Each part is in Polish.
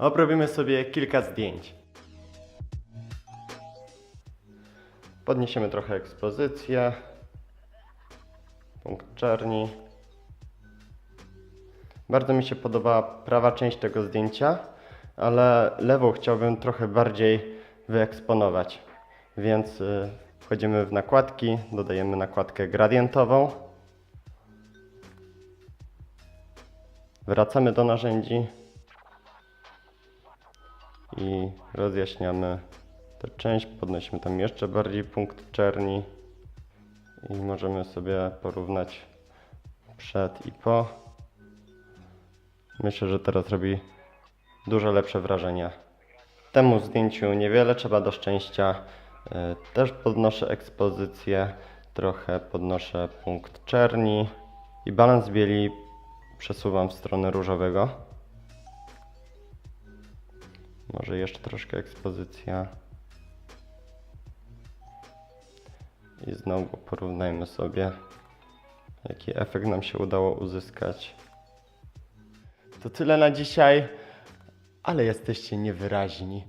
Obrobimy sobie kilka zdjęć. Podniesiemy trochę ekspozycję. Punkt czerni. Bardzo mi się podoba prawa część tego zdjęcia, ale lewą chciałbym trochę bardziej wyeksponować. Więc wchodzimy w nakładki, dodajemy nakładkę gradientową. Wracamy do narzędzi i rozjaśniamy tę część, podnosimy tam jeszcze bardziej punkt czerni i możemy sobie porównać przed i po. Myślę, że teraz robi dużo lepsze wrażenie. Temu zdjęciu niewiele trzeba do szczęścia. Też podnoszę ekspozycję, trochę podnoszę punkt czerni i balans bieli przesuwam w stronę różowego. Może jeszcze troszkę ekspozycja. I znowu porównajmy sobie, jaki efekt nam się udało uzyskać. To tyle na dzisiaj, ale jesteście niewyraźni.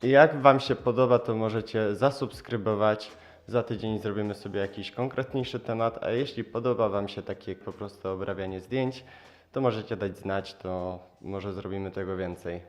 Jak Wam się podoba, to możecie zasubskrybować. Za tydzień zrobimy sobie jakiś konkretniejszy temat, a jeśli podoba Wam się takie po prostu obrabianie zdjęć, to możecie dać znać, to może zrobimy tego więcej.